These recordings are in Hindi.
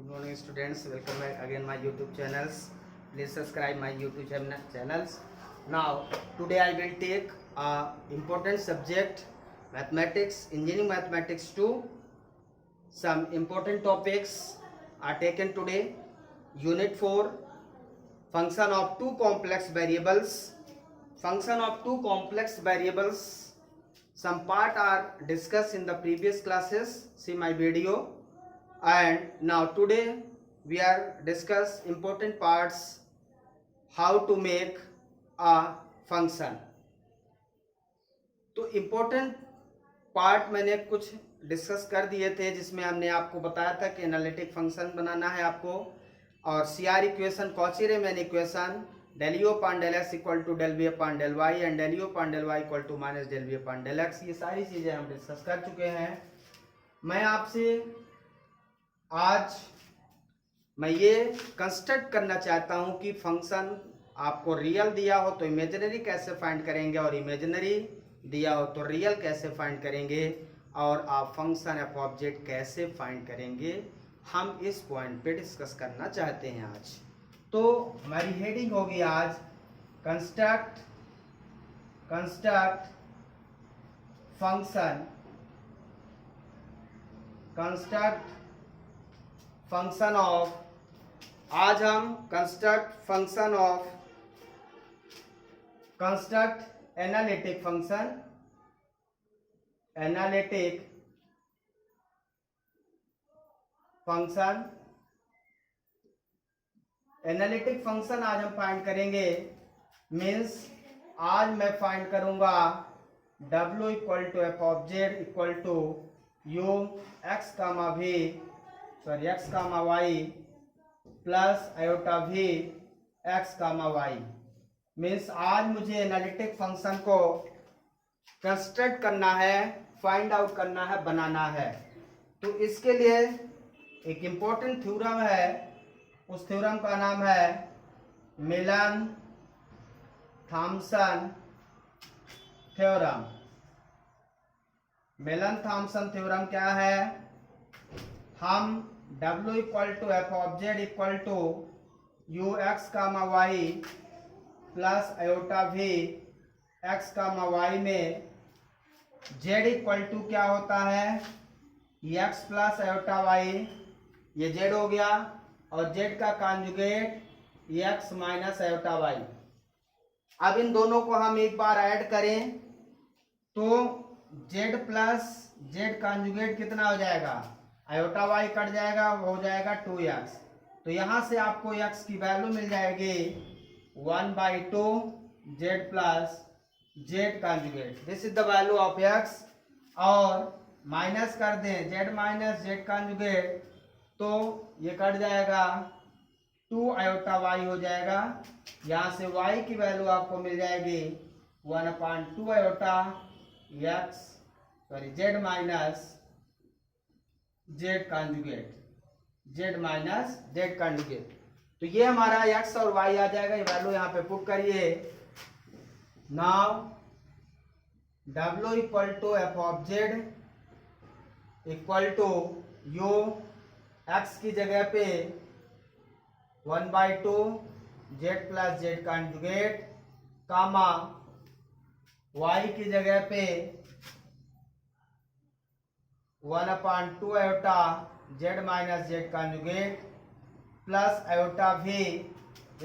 morning students, welcome back again my YouTube channels. Please subscribe my YouTube channels. Now today I will take a important subject, mathematics, engineering mathematics 2. Some important topics are taken today. Unit 4, function of two complex variables. Function of two complex variables. Some part are discussed in the previous classes. See my video. And now today we are discuss important parts, how to make a function. तो इम्पोर्टेंट पार्ट मैंने कुछ डिस्कस कर दिए थे, जिसमें हमने आपको बताया था कि एनालिटिक फंक्शन बनाना है आपको, और CR equation, Cauchy Riemann equation, del u upon del x equal to del v upon del y and del u upon del y equal to minus del v upon del x, ये सारी चीजें हम डिस्कस कर चुके हैं. मैं आपसे आज ये कंस्ट्रक्ट करना चाहता हूं कि फंक्शन आपको रियल दिया हो तो इमेजिनरी कैसे फाइंड करेंगे, और इमेजिनरी दिया हो तो रियल कैसे फाइंड करेंगे, और आप फंक्शन ऑफ ऑब्जेक्ट कैसे फाइंड करेंगे. हम इस पॉइंट पे डिस्कस करना चाहते हैं आज. तो हमारी हेडिंग होगी आज कंस्ट्रक्ट फंक्शन ऑफ. आज हम कंस्ट्रक्ट एनालिटिक फंक्शन आज हम फाइंड करेंगे. मीन्स आज मैं फाइंड करूंगा w equal to f of z equal to u x comma y plus iota v x comma y. Means आज मुझे एनालिटिक फंक्शन को कंस्ट्रक्ट करना है, फाइंड आउट करना है, बनाना है. तो इसके लिए एक इम्पोर्टेंट थ्योरम है, उस थ्योरम का नाम है Milne Thomson theorem. Milne Thomson theorem क्या है? हम w equal to f of z equal to u x comma y plus iota v x comma y में z इक्वल टू क्या होता है? x प्लस आयोटा y, ये z हो गया, और z का conjugate x minus iota y. अब इन दोनों को हम एक बार ऐड करें तो z प्लस z कॉन्जुगेट कितना हो जाएगा? आयोटा y कट जाएगा, हो जाएगा 2x. तो यहां से आपको x की वैल्यू मिल जाएगी 1/2 z plus z conjugate. This is the value of x. और माइनस कर दें z माइनस z कॉन्जुगेट, तो ये कट जाएगा 2 आयोटा y हो जाएगा. यहाँ से y की वैल्यू आपको मिल जाएगी 1/2 iota z minus z conjugate. तो ये हमारा x और y आ जाएगा. ये वैल्यू यहाँ पे पुट करिए. Now w equal to f of z equal to u x की जगह पे 1/2 z plus z conjugate comma y की जगह पे 1/2 iota z minus z conjugate plus iota v.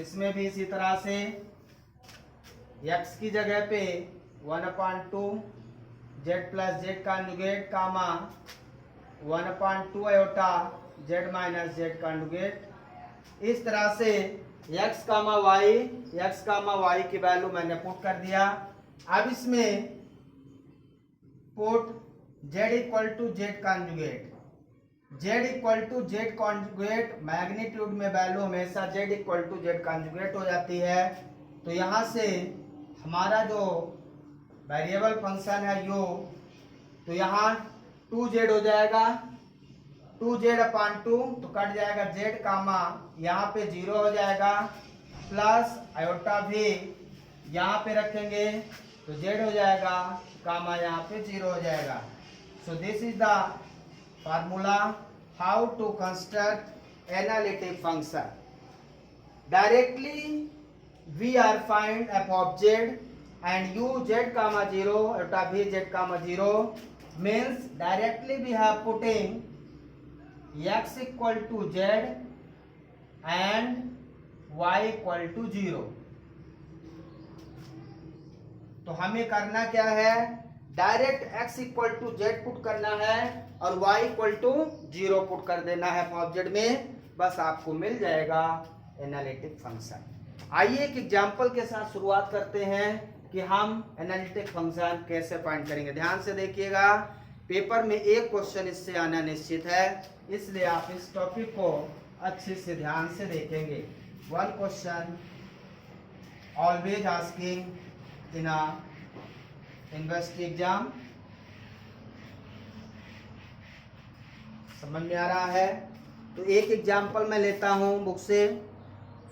इसमें भी इसी तरह से x की जगह पे 1/2 z plus z conjugate comma 1/2 iota z minus z conjugate. इस तरह से x कामा y की वैल्यू मैंने पुट कर दिया. अब इसमें put z equal to z conjugate magnitude में वैल्यू हमेशा z equal to z conjugate हो जाती है. तो यहाँ से हमारा जो वेरिएबल फंक्शन है u, तो यहाँ 2z हो जाएगा, 2z/2, तो कट जाएगा z कामा यहाँ पे 0 हो जाएगा, प्लस आयोटा v यहाँ पे रखेंगे तो z हो जाएगा, कामा यहाँ पे 0 हो जाएगा. So this is the formula how to construct analytic function. Directly we are find f of z and u z comma 0 eta v z comma 0 means directly we have putting x equal to z and y equal to 0. तो हमें करना क्या है, direct x equal to z put करना है और y इक्वल टू 0 पुट कर देना है ऑब्जेक्ट में, बस आपको मिल जाएगा एनालिटिक फंक्शन। आइए एक एग्जांपल के साथ शुरुआत करते हैं कि हम एनालिटिक फंक्शन कैसे फाइंड करेंगे। ध्यान से देखिएगा, पेपर में एक क्वेश्चन इससे आना निश्चित है, इसलिए आप इस टॉपिक को अच्छे से ध्यान से देखेंगे। One question always asking in a university exam, समझ में आ रहा है? तो एक एग्जांपल मैं लेता हूं बुक से।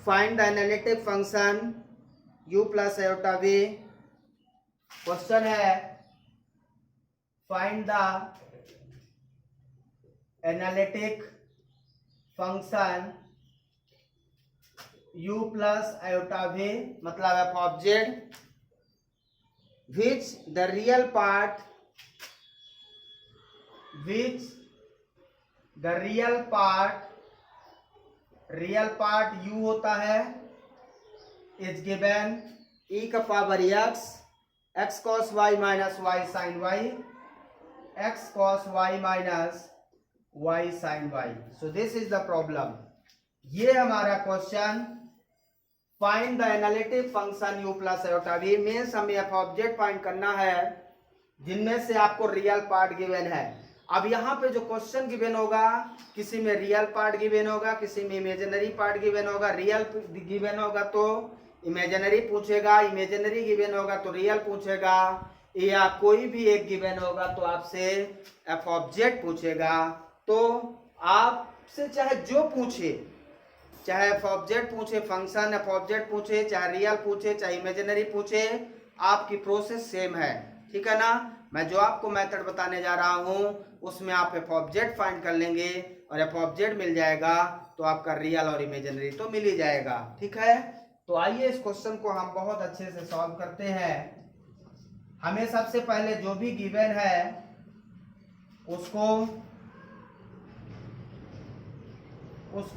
Find the analytic function u plus iota v। Question है find the analytic function u plus iota v, मतलब f of z, which the real part u होता है is given e का power x cos y minus y sin y, x cos y minus y sin y. So this is the problem. ये हमारा question find the analytic function u plus iota v means हमें f ऑब्जेक्ट फाइंड करना है जिनमें से आपको रियल पार्ट गिवन है। अब यहाँ पे जो क्वेश्चन गिवन होगा, किसी में रियल पार्ट गिवन होगा, किसी में इमेजिनरी पार्ट गिवन होगा। रियल गिवन होगा तो इमेजिनरी पूछेगा, इमेजिनरी गिवन होगा तो रियल पूछेगा, या कोई भी एक गिवन होगा तो आपसे f ऑब्जेक्ट पूछेगा। तो आपसे चाहे जो पूछे, चाहे एफ ऑब्जेक्ट पूछे, फंक्शन एफ ऑब्जेक्ट पूछे, चाहे रियल पूछे, चाहे इमेजिनरी पूछे, आपकी प्रोसेस सेम है, ठीक है ना? मैं जो आपको मेथड बताने जा रहा हूं उसमें आप एफ ऑब्जेक्ट फाइंड कर लेंगे और एफ ऑब्जेक्ट मिल जाएगा तो आपका रियल और इमेजिनरी तो मिल ही जाएगा, ठीक है? तो आइए इस क्वेश्चन को हम बहुत अच्छे से सॉल्व करते हैं। हमें सबसे पहले जो भी गिवन है उसको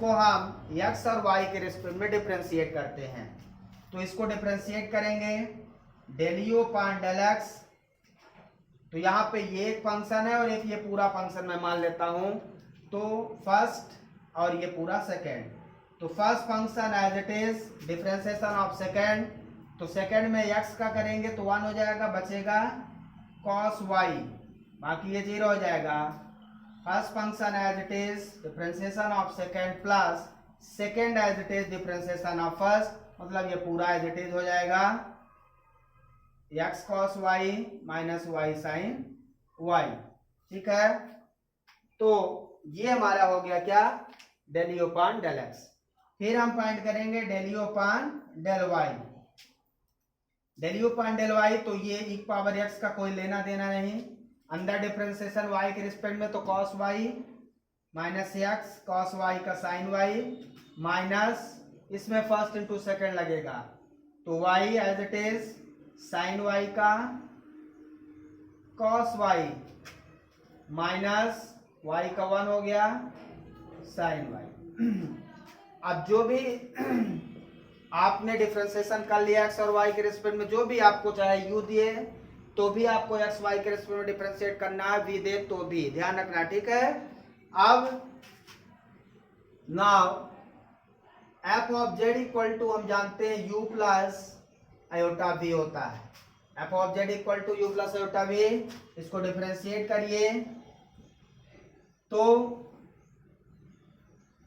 हम x और y के रिस्पेक्ट में डिफरेंशिएट करते हैं। तो इसको डिफरेंशिएट करेंगे del u upon del x। तो यहाँ पे ये एक फंक्शन है और एक ये पूरा फंक्शन मैं मान लेता हूँ, तो फर्स्ट और ये पूरा सेकेंड। तो first function as it is differentiation of second, तो सेकेंड में x का करेंगे तो 1 हो जाएगा, बचेगा cos y, बाकी ये 0 हो जाएगा। First function as it is differentiation of second plus second as it is differentiation of first, मतलब ये पूरा एज इट इज हो जाएगा x cos y minus y sin y, ठीक है? तो ये हमारा हो गया क्या, del u upon del x। फिर हम फाइंड करेंगे del u upon del y। Del u upon del y, तो ये e पावर x का कोई लेना देना नहीं, अंदर डिफरेंशिएशन y के रिस्पेक्ट में, तो cos y minus x cos y का sin y माइनस इसमें फर्स्ट इंटू सेकेंड लगेगा, तो y as it is sin y का cos y माइनस y का 1 हो गया sin y। अब जो भी आपने डिफरेंशिएशन कर लिया x और y के रिस्पेक्ट में, जो भी आपको चाहे u दिए तो भी आपको x y के रिस्पेक्ट में डिफरेंशिएट करना है, v दे तो भी, ध्यान रखना, ठीक है? अब now f of z equal to हम जानते हैं u प्लस आयोटा v होता है। f of z equal to u plus iota v, इसको डिफरेंशिएट करिए तो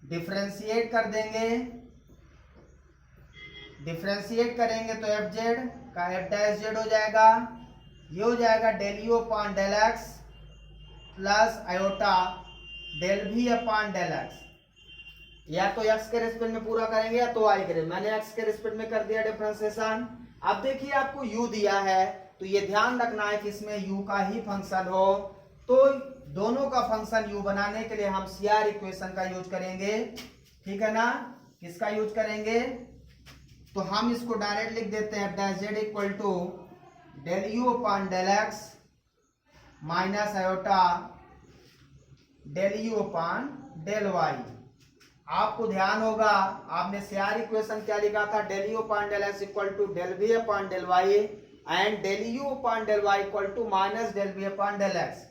डिफरेंशिएट कर देंगे, डिफरेंशिएट करेंगे तो एफ जेड का एफ डैश जेड हो जाएगा, ये हो जाएगा del u upon del x plus iota del b upon del x. या तो एक्स के रिस्पेक्ट में पूरा करेंगे या तो वाई के, मैंने एक्स के रिस्पेक्ट में कर दिया डिफरेंशिएशन। अब देखिए आपको यू दिया है तो ये ध्यान रखना है कि इसमें यू का ही फंक्शन हो, तो दोनों का फंक्शन यू बनाने के लिए हम सीआर इक्वेशन का यूज करेंगे। ठीक है ना। किसका यूज करेंगे, तो हम इसको डायरेक्ट लिख देते हैं f z equal to del u upon del x minus iota del u upon del y. आपको ध्यान होगा आपने सीआर इक्वेशन क्या लिखा था, del u upon del x equal to del b upon del y and del u upon del y equal to minus del b upon del x.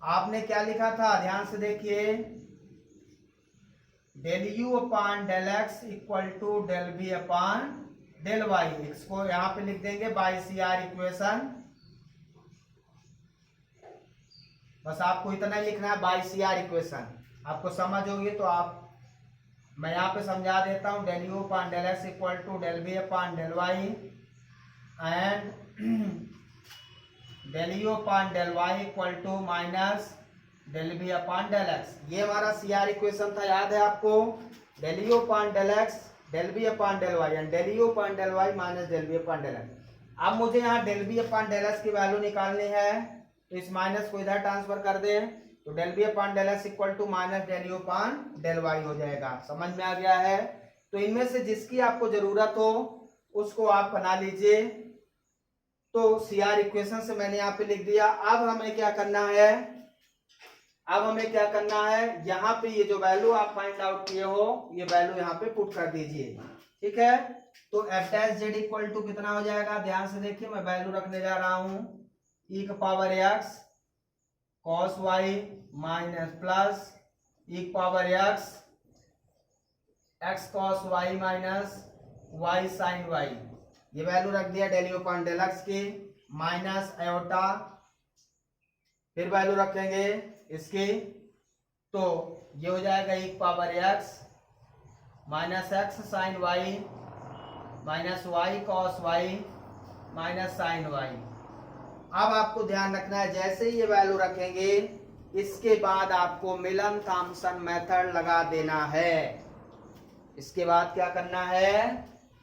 आपने क्या लिखा था, ध्यान से देखिए, del u upon del x equal to del b upon del y. इसको यहां पे लिख देंगे बाय सीआर इक्वेशन। बस आपको इतना ही लिखना है बाय सीआर इक्वेशन। आपको समझ होगी तो आप, मैं यहाँ पे समझा देता हूँ, del u upon del x equal to del b upon del y and del u upon del y equal to minus del b upon del x. ये हमारा सीआर इक्वेशन था, याद है आपको, del u upon del x del b upon del y and del u upon del y minus del b upon del x. अब मुझे यहाँ del b upon del x की वैल्यू निकालनी है, तो इस माइनस को इधर ट्रांसफर कर दें, तो del b upon del x equal to minus del u upon del y हो जाएगा। समझ में आ गया है। तो इनमें से जिसकी आपको जरूरत हो उसको आप बना लीजिए। तो सीआर इक्वेशन से मैंने यहाँ पे लिख दिया। अब हमें क्या करना है, यहाँ पे ये जो वैल्यू आप फाइंड आउट किए हो ये वैल्यू यहाँ पे पुट कर दीजिए। ठीक है, तो f dash Z equal to कितना हो जाएगा, ध्यान से देखिए, मैं वैल्यू रखने जा रहा हूँ e का power x cos y minus plus e power x cos y minus y sine y. ये वैल्यू रख दिया del u upon del x की, माइनस आयोटा, फिर वैल्यू रखेंगे इसकी, तो ये हो जाएगा e power x minus x sine y minus y cos y minus sine y. अब आपको ध्यान रखना है, जैसे ही ये वैल्यू रखेंगे इसके बाद आपको मिलन थॉम्सन मेथड लगा देना है। इसके बाद क्या करना है,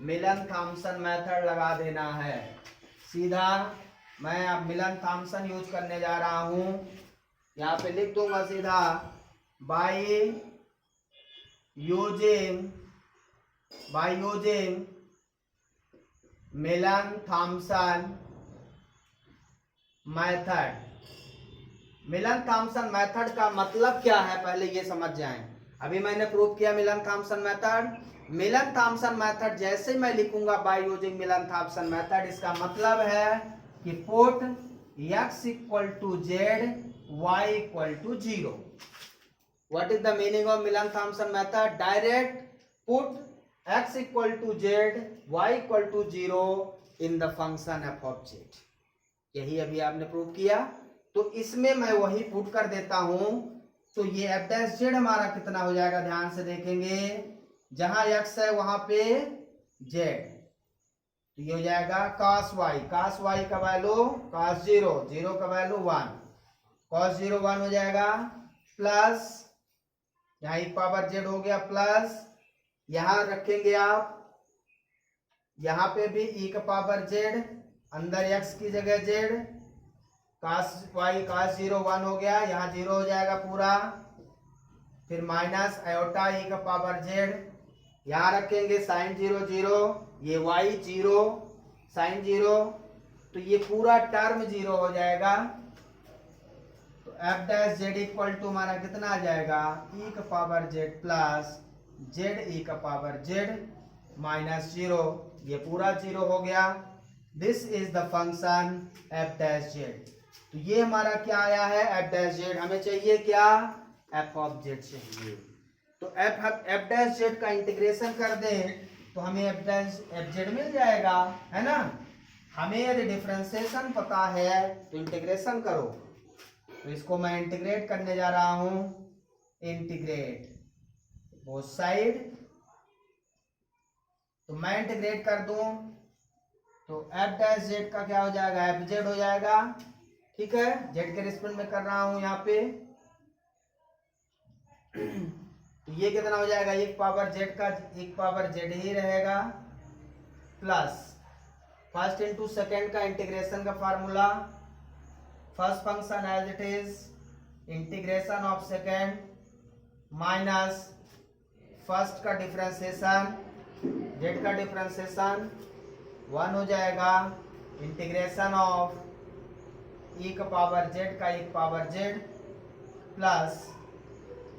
मिलन थॉम्सन मेथड लगा देना है। सीधा मैं अब मिलन थॉम्सन यूज करने जा रहा हूं, यहाँ पे लिख दूंगा सीधा, by using Milne Thomson method. Milne Thomson method का मतलब क्या है पहले ये समझ जाएं। अभी मैंने प्रूव किया Milne Thomson method. Milne Thomson method जैसे मैं लिखूंगा by using Milne Thomson method, इसका मतलब है कि put x equal to z y equal to 0। What is the meaning of Milne Thomson method, direct put x equal to z y equal to 0 in the function f of z. यही अभी आपने प्रूव किया, तो इसमें मैं वही पुट कर देता हूं। तो ये एफ डैश जेड हमारा कितना हो जाएगा, ध्यान से देखेंगे, जहां x है वहां पे z, तो ये हो जाएगा cos y का वैल्यू cos 0 का वैल्यू 1, cos 0 1 हो जाएगा, प्लस यहाँ e पावर z हो गया, प्लस यहां रखेंगे आप, यहां पे भी e का पावर z, अंदर x की जगह z, cos y cos 0 1 हो गया, यहाँ 0 हो जाएगा पूरा, फिर माइनस आयोटा e का पावर z, यहाँ रखेंगे साइन 0 0, ये y 0 साइन 0, तो ये पूरा टर्म 0 हो जाएगा। तो f dash Z equal to हमारा कितना आ जाएगा, e का power z plus z e का पावर z माइनस 0, ये पूरा 0 हो गया। This is the function f dash z. तो ये हमारा क्या आया है, एफ डैश जेड। हमें चाहिए क्या, एफ ऑफ जेड चाहिए। तो एफ डैश जेड का इंटीग्रेशन कर दें तो हमें एफ जेड मिल जाएगा, है ना। हमें यदि डिफरेंशिएशन पता है तो इंटीग्रेशन करो। तो इसको मैं इंटीग्रेट करने जा रहा हूं, इंटीग्रेट बोथ साइड। तो मैं इंटीग्रेट कर दूं तो एफ डैश जेड का क्या हो जाएगा, एफ जेड हो जाएगा। ठीक है, जेड के रिस्पेक्ट में कर रहा हूं यहाँ पे। तो ये कितना हो जाएगा, एक पावर जेड का एक पावर जेड ही रहेगा, प्लस फर्स्ट इंटू सेकेंड का इंटीग्रेशन का formula, first function as it is, integration of second minus first का डिफरेंशिएशन, जेड का डिफरेंशिएशन 1 हो जाएगा, इंटीग्रेशन ऑफ ई का पावर जेड का e power z plus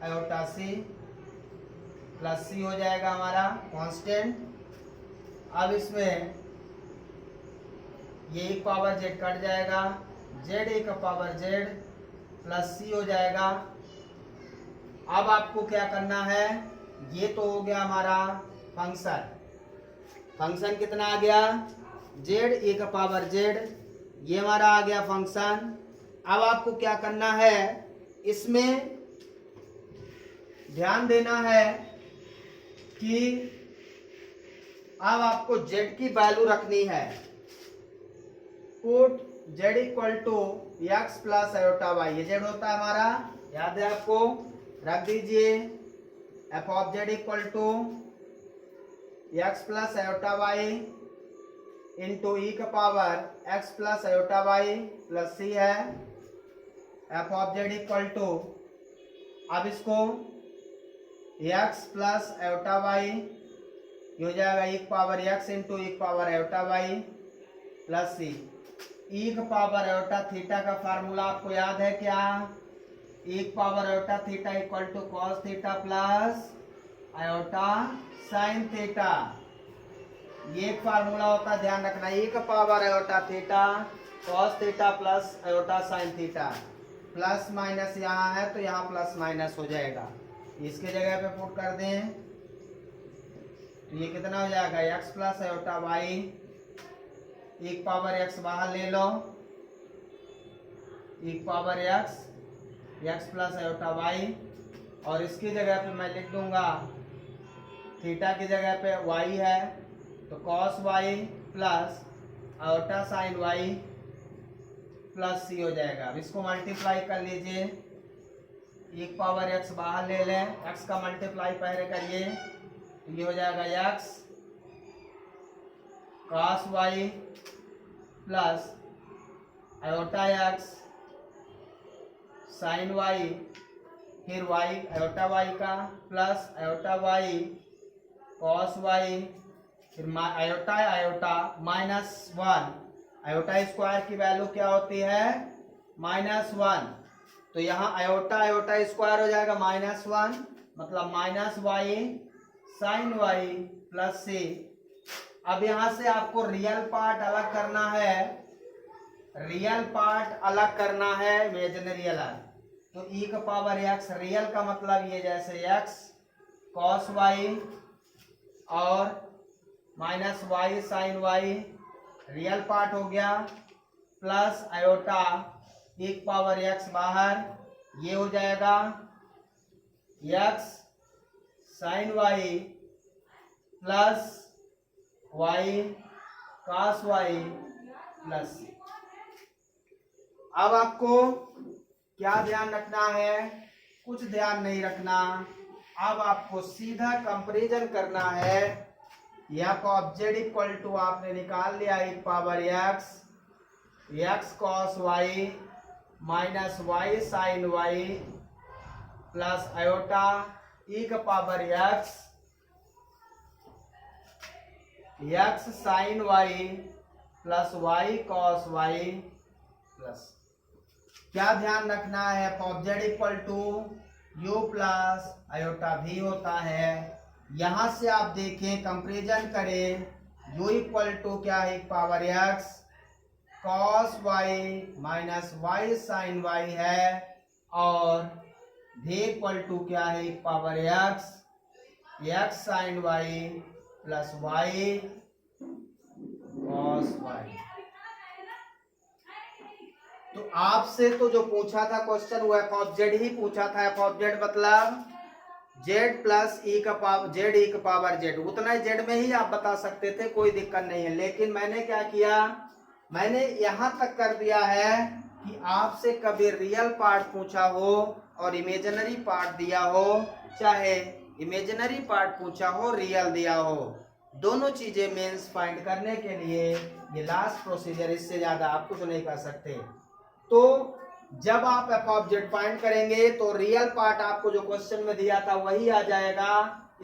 iota c plus c हो जाएगा हमारा कांस्टेंट। अब इसमें ये एक पावर जेड कट जाएगा, जेड एक पावर जेड प्लस सी हो जाएगा। अब आपको क्या करना है, ये तो हो गया हमारा फंक्शन, फंक्शन कितना आ गया, जेड एक पावर जेड, ये हमारा आ गया फंक्शन। अब आपको क्या करना है, इसमें ध्यान देना है कि अब आपको जेड की वैल्यू रखनी है। Put z equal to x plus iota y, ये जेड होता है हमारा, याद है आपको, रख दीजिए f of z equal to x plus iota y into e का power x plus iota y plus c है। F of z equal to, अब इसको एक्स प्लस आयोटा वाई ये हो जाएगा एक पावर एक्स इंटू एक power iota y plus c. एक पावर आयोटा थीटा का फार्मूला आपको याद है क्या, एक power iota theta equal to cos theta plus iota sine theta, ये एक फार्मूला होता है, ध्यान रखना। एक power iota theta cos theta plus iota sine theta, plus minus यहाँ है तो यहाँ प्लस माइनस हो जाएगा, इसके जगह पे पुट कर दें तो ये कितना हो जाएगा, एक्स प्लस आयोटा वाई, एक पावर एक्स बाहर ले लो, एक power x plus iota y, और इसकी जगह पे मैं लिख दूंगा थीटा की जगह पे वाई है तो cos y plus iota sine y plus c हो जाएगा। अब इसको मल्टीप्लाई कर लीजिए, एक पावर एक्स बाहर ले लें, एक्स का मल्टीप्लाई पहले करिए तो ये हो जाएगा x cos y plus iota x sine y, फिर वाई आयोटा वाई का plus iota y cos y, फिर iota iota minus 1, iota square की वैल्यू क्या होती है -1, तो यहाँ आयोटा आयोटा स्क्वायर हो जाएगा -1, मतलब minus y sine y plus c. अब यहाँ से आपको रियल पार्ट अलग करना है, रियल पार्ट अलग करना है, इमेजिनरी अलग, तो ई का पावर एक्स, रियल का मतलब ये जैसे एक्स कॉस वाई और minus y sine y, real part हो गया, प्लस आयोटा एक पावर एक्स बाहर, ये हो जाएगा x sine y plus y cos y plus. अब आपको क्या ध्यान रखना है, कुछ ध्यान नहीं रखना, अब आपको सीधा कंपैरिजन करना है। F of z equal to आपने निकाल लिया एक power x cos y minus y sine y plus iota e का power x sine y plus y cos y plus. क्या ध्यान रखना है, f of z equal to u plus iota भी होता है। यहां से आप देखें कंपैरिजन करें, यू इक्वल टू क्या है, power x cos y minus y sine y है, और भी इक्वल टू क्या है, power x sine y plus y cos y. तो आपसे तो जो पूछा था क्वेश्चन वो एफ ऑफ जेड ही पूछा था। एफ ऑफ जेड मतलब जेड प्लस ई का पावर जेड ई का पावर जेड, उतना ही जेड में ही आप बता सकते थे, कोई दिक्कत नहीं है। लेकिन मैंने क्या किया, मैंने यहां तक कर दिया है कि आपसे कभी रियल पार्ट पूछा हो और इमेजिनरी पार्ट दिया हो, चाहे इमेजिनरी पार्ट पूछा हो रियल दिया हो, दोनों चीजें मेंस फाइंड करने के लिए ये लास्ट प्रोसीजर, इससे ज्यादा आप कुछ नहीं कर सकते। तो जब आप एफ ऑफ जेड फाइंड करेंगे तो रियल पार्ट आपको जो क्वेश्चन में दिया था वही आ जाएगा,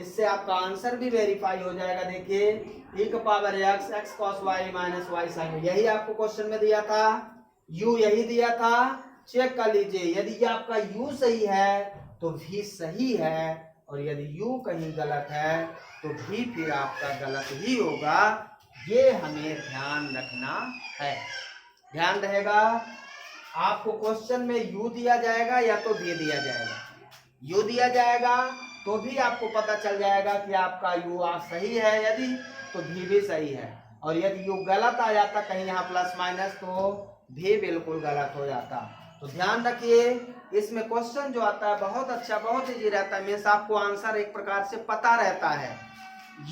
इससे आपका आंसर भी वेरीफाई हो जाएगा। देखिए e का power x x cos y minus y sin, यही आपको क्वेश्चन में दिया था, u यही दिया था। चेक कर लीजिए, यदि आपका u सही है तो v सही है, और यदि u कहीं गलत है तो v फिर आपका गलत ही होगा। ये हमें ध्यान रखना है। ध्यान रहेगा, आपको क्वेश्चन में u दिया जाएगा या तो v दिया जाएगा। u दिया जाएगा तो भी आपको पता चल जाएगा कि आपका u सही है, यदि तो v भी सही है, और यदि u गलत आ जाता कहीं यहाँ प्लस माइनस तो v बिल्कुल गलत हो जाता। तो ध्यान रखिए, इसमें क्वेश्चन जो आता है बहुत अच्छा, बहुत इजी रहता है। मीन्स आपको आंसर एक प्रकार से पता रहता है।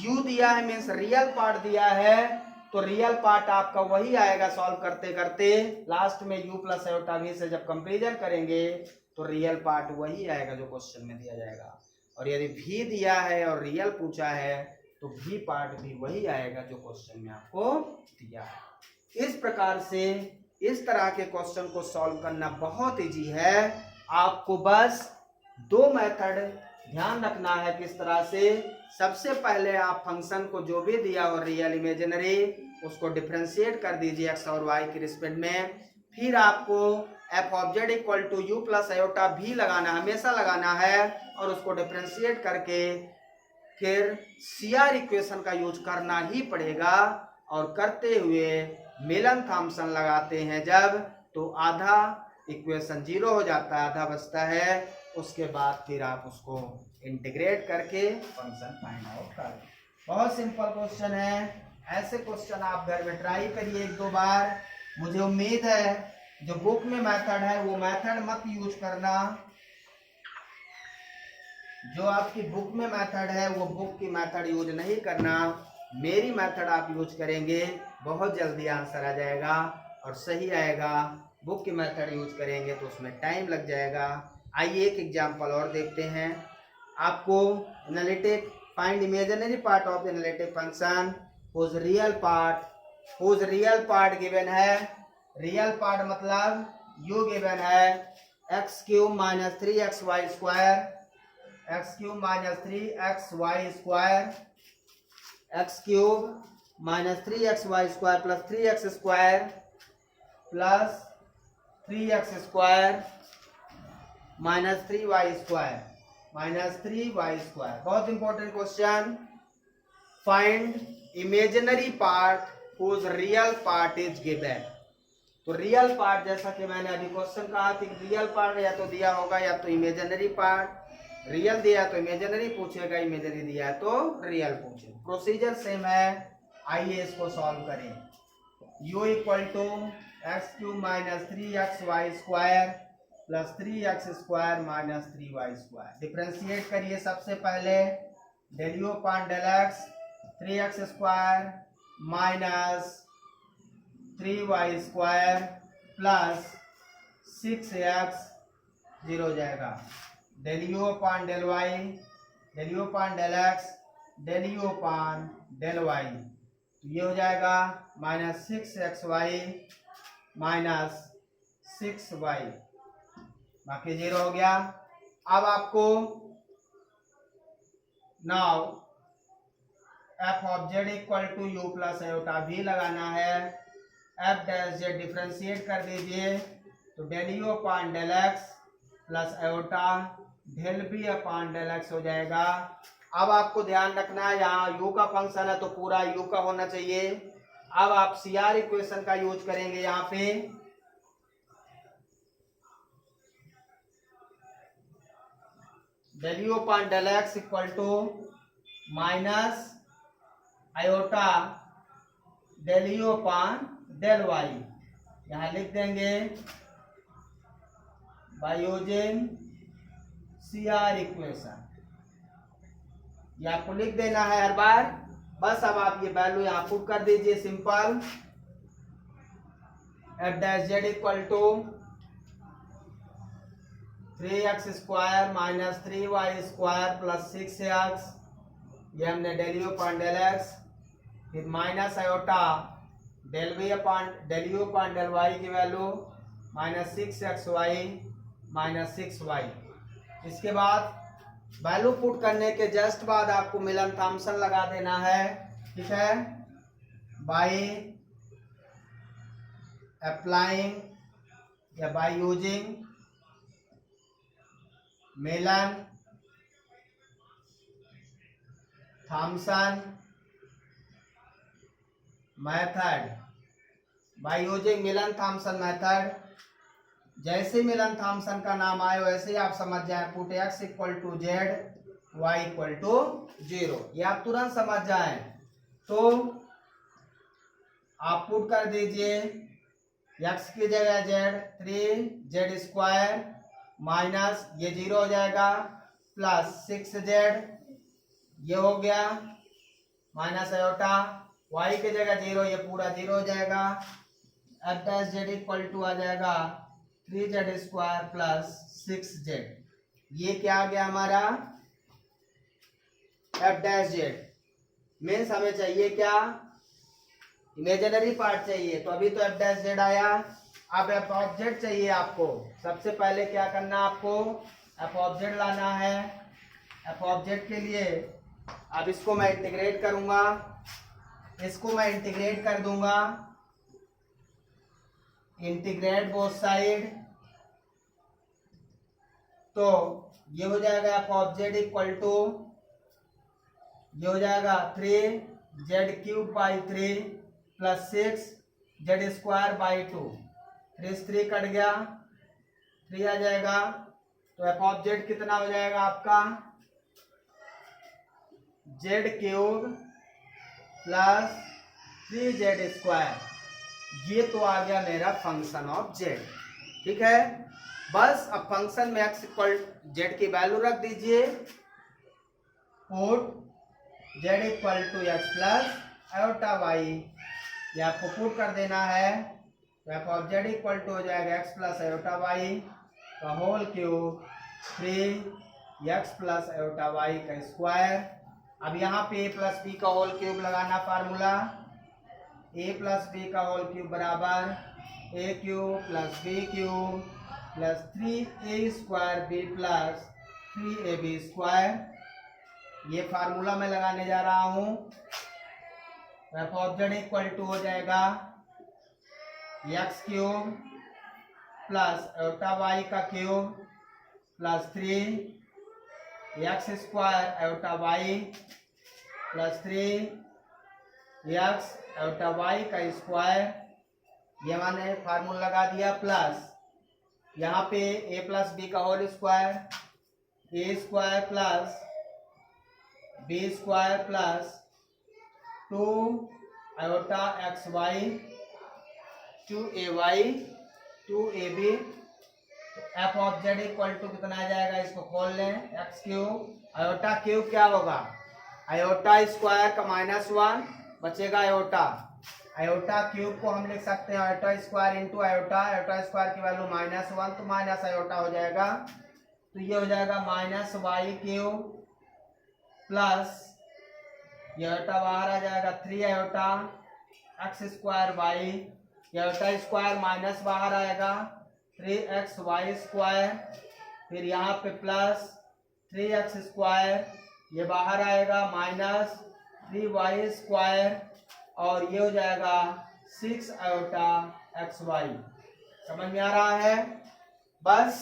u दिया है मीन्स रियल पार्ट दिया है, तो रियल पार्ट आपका वही आएगा सॉल्व करते करते। लास्ट में u प्लस आयोटा v से जब कंपेरिजन करेंगे तो रियल पार्ट वही आएगा जो क्वेश्चन में दिया जाएगा। और यदि v दिया है और रियल पूछा है तो v पार्ट भी वही आएगा जो क्वेश्चन में आपको दिया है। इस प्रकार से इस तरह के क्वेश्चन को सॉल्व करना बहुत इजी है। आपको बस दो मेथड ध्यान रखना है किस तरह से। सबसे पहले आप फंक्शन को जो भी दिया हो रियल इमेजिनरी, उसको डिफरेंशिएट कर दीजिए x और y के रिस्पेक्ट में। फिर आपको f of z equal to u plus iota b लगाना, हमेशा लगाना है, और उसको डिफरेंशिएट करके फिर सीआर इक्वेशन का यूज करना ही पड़ेगा। और करते हुए मिलन थॉमसन लगाते हैं जब, तो आधा इक्वेशन जीरो हो जाता है, आधा बचता है। उसके बाद फिर आप उसको इंटीग्रेट करके फंक्शन फाइंड आउट करें। बहुत सिंपल क्वेश्चन है। ऐसे क्वेश्चन आप घर में ट्राई करिए एक दो बार। मुझे उम्मीद है जो बुक में मेथड है वो मेथड मत यूज करना, जो आपकी बुक में मेथड है वो बुक की मेथड यूज नहीं करना। मेरी मेथड आप यूज करेंगे, बहुत जल्दी आंसर आ जाएगा और सही आएगा। बुक की मेथड यूज करेंगे तो उसमें टाइम लग जाएगा। आइए एक एग्जांपल और देखते हैं। आपको analytic find imaginary part of analytic function whose real part given है। रियल पार्ट मतलब u गिवन है x cube minus 3xy square, x cube minus 3xy square, x cube minus 3xy square plus 3x square plus 3x square minus 3y square minus 3y square. बहुत important question. Find imaginary part whose real part is given. तो रियल पार्ट, जैसा कि मैंने अभी क्वेश्चन कहा कि रियल पार्ट या तो दिया होगा या तो इमेजिनरी पार्ट। रियल दिया तो इमेजिनरी पूछेगा, इमेजिनरी दिया तो रियल पूछेगा। प्रोसीजर सेम है। आइए इसको सॉल्व करें। u equal to x cube minus 3xy square plus 3x square minus 3y square. Differentiate करिए सबसे पहले। Del u upon del x 3x square minus 3y square plus 6x 0 हो जाएगा। Del u upon del y, del u upon del x, del u upon del y, तो ये हो जाएगा माइनस 6xy माइनस 6y, बाकी 0 हो गया। अब आपको now f of z equal to u plus iota b लगाना है। एफ डैश जेड डिफरेंशिएट कर दीजिए, तो del u upon del x plus iota del b upon del x हो जाएगा। अब आपको ध्यान रखना है, यहाँ u का फंक्शन है तो पूरा u का होना चाहिए। अब आप सीआर इक्वेशन का यूज करेंगे यहाँ पे। Del u upon del x equal to minus iota del u upon del y, यहाँ लिख देंगे बाय यूजिंग सीआर इक्वेशन। ये आपको लिख देना है हर बार। बस अब आप ये वैल्यू यहाँ पुट कर दीजिए simple. F dash Z equal to 3x square minus 3y square plus 6x, ये हमने del u upon del x, फिर minus iota del u upon del y की value minus 6xy minus 6y। इसके बाद वैल्यू पुट करने के जस्ट बाद आपको मिलन थॉम्सन लगा देना है, ठीक है, बाय अप्लाइंग या by using Milne Thomson method, by using Milne Thomson method. जैसे मिलन थॉम्सन का नाम आए वैसे ही आप समझ जाए, put x equal to z y equal to 0, ये आप तुरंत समझ जाए। तो आप पुट कर दीजिए x की जगह जेड 3z स्क्वायर माइनस ये 0 हो जाएगा प्लस 6z, ये हो गया माइनस आयोटा, y की जगह 0, ये पूरा 0 हो जाएगा, F dash Z equal to आ जाएगा 3z स्क्वायर प्लस 6z, ये क्या आ गया हमारा एफ डैश जेड। मीन्स हमें चाहिए क्या, इमेजिनरी पार्ट चाहिए, तो अभी तो एफ डैश जेड आया, अब एफ ऑफ जेड चाहिए आपको। सबसे पहले क्या करना, आपको एफ ऑफ जेड लाना है। एफ ऑफ जेड के लिए अब इसको मैं इंटीग्रेट करूंगा, इसको मैं इंटीग्रेट कर दूंगा, इंटीग्रेट बोथ साइड, तो ये हो जाएगा f of z equal to, ये हो जाएगा 3z³ by 3 plus 6z square by 2, 3 से 3 कट गया, 3 आ जाएगा, तो एफ ऑफ जेड कितना हो जाएगा आपका z³ प्लस 3z स्क्वायर, ये तो आ गया मेरा फंक्शन ऑफ जेड, ठीक है। बस अब फंक्शन में x इक्वल जेड की वैल्यू रख दीजिए, put z equal to x plus iota y, ये आपको पुट कर देना है, तो f of z equal to हो जाएगा x प्लस आयोटा वाई का whole cube 3x plus iota y का स्क्वायर। अब यहाँ पे a प्लस बी का होल क्यूब लगाना फार्मूला, a प्लस बी का होल क्यूब बराबर a cube plus b cube plus 3a square b plus 3ab square, ये फार्मूला मैं लगाने जा रहा हूँ। F of z equal to हो जाएगा x³ प्लस आयोटा वाई का cube plus 3x square iota y plus 3x iota y का स्क्वायर, ये मैंने फार्मूला लगा दिया, प्लस यहाँ पे a प्लस बी का whole square, a square plus b square plus 2 iota x y 2ay 2ab, f of z equal to कितना आ जाएगा, इसको खोल लें, x³ आयोटा क्यूब क्या होगा, आयोटा स्क्वायर का -1 बचेगा आयोटा, आयोटा क्यूब को हम लिख सकते हैं iota square into iota, iota square की वैल्यू -1 तो माइनस आयोटा हो जाएगा, तो ये हो जाएगा -y³ प्लस ये आयोटा बाहर आ जाएगा 3 आयोटा एक्स स्क्वायर वाई, ये आयोटा स्क्वायर माइनस बाहर आएगा 3x वाई स्क्वायर, फिर यहाँ पे प्लस 3x स्क्वायर, ये बाहर आएगा माइनस 3y स्क्वायर, और ये हो जाएगा 6 आयोटा एक्स वाई। समझ में आ रहा है? बस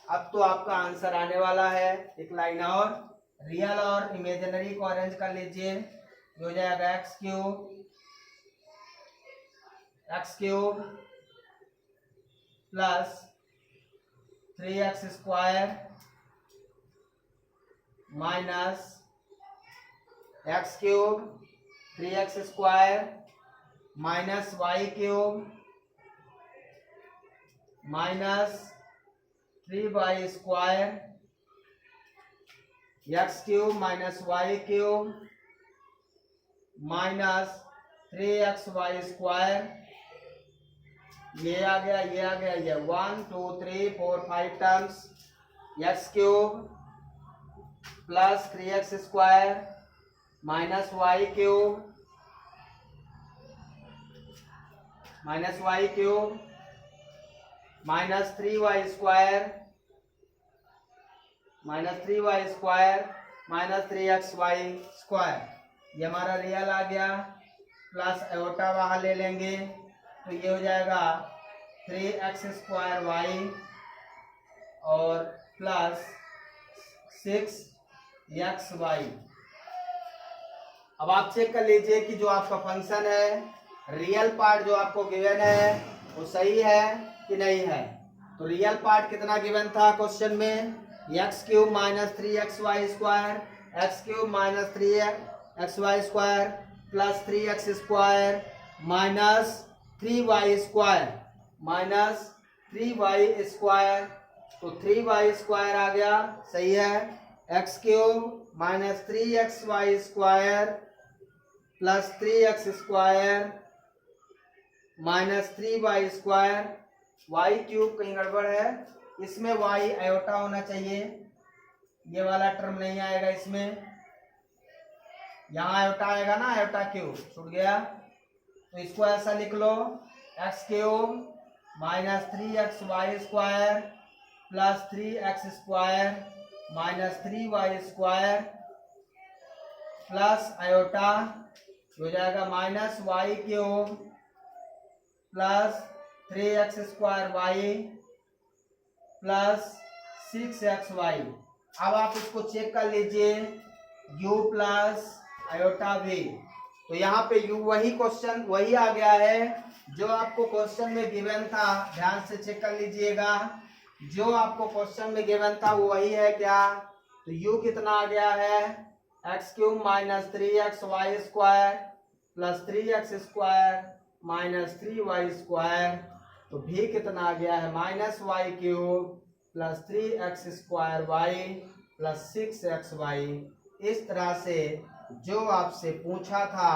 अब तो आपका आंसर आने वाला है। एक लाइन और, रियल और इमेजिनरी को अरेंज कर लीजिए, ये हो जाएगा x³ plus 3x square minus x³ 3x square minus y³ minus 3y square, x³ minus y³ minus 3xy square, ये आ गया, ये आ गया, ये 1 2 3 4 5 terms, x³ plus 3x square minus y³ minus 3y square, minus 3y square minus 3xy square, ये हमारा रियल आ गया, प्लस आयोटा वहाँ ले लेंगे तो ये हो जाएगा 3x स्क्वायर वाई और प्लस 6xy। अब आप चेक कर लीजिए कि जो आपका फंक्शन है रियल पार्ट जो आपको गिवन है वो सही है कि नहीं है। तो रियल पार्ट कितना गिवन था क्वेश्चन में, x cube minus 3xy square, x cube minus 3xy square plus 3x square minus 3y square minus 3y square, तो 3y स्क्वायर आ गया, सही है। X cube minus 3xy square plus 3x square minus 3y square, y cube कहीं गड़बड़ है, इसमें y आयोटा होना चाहिए, ये वाला टर्म नहीं आएगा इसमें, यहाँ आयोटा आएगा ना, आयोटा क्यूब छूट गया, तो इसको ऐसा लिख लो x cube minus 3xy square plus 3x square minus 3y square plus iota हो जाएगा minus y cube plus 3x square y plus 6xy। अब आप इसको चेक कर लीजिए u प्लस आयोटा v, तो यहाँ पे u वही क्वेश्चन वही आ गया है जो आपको क्वेश्चन में गिवन था, ध्यान से चेक कर लीजिएगा, जो आपको क्वेश्चन में गिवन था वो वही है क्या, तो u कितना आ गया है x cube minus 3xy square plus 3x square minus 3y square, तो v कितना आ गया है minus y cube plus 3x square y plus 6xy। इस तरह से जो आपसे पूछा था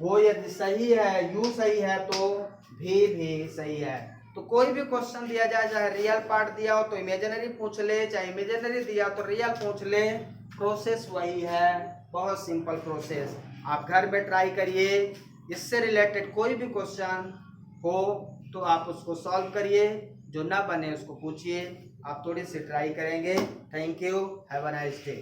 वो यदि सही है, u सही है तो भी सही है। तो कोई भी क्वेश्चन दिया जाए, चाहे रियल पार्ट दिया हो तो इमेजिनरी पूछ ले, चाहे इमेजिनरी दिया हो तो रियल पूछ ले, प्रोसेस वही है, बहुत सिंपल प्रोसेस। आप घर में ट्राई करिए, इससे रिलेटेड कोई भी क्वेश्चन हो तो आप उसको सॉल्व करिए, जो ना बने उसको पूछिए, आप थोड़ी सी ट्राई करेंगे। Thank you, have a nice day.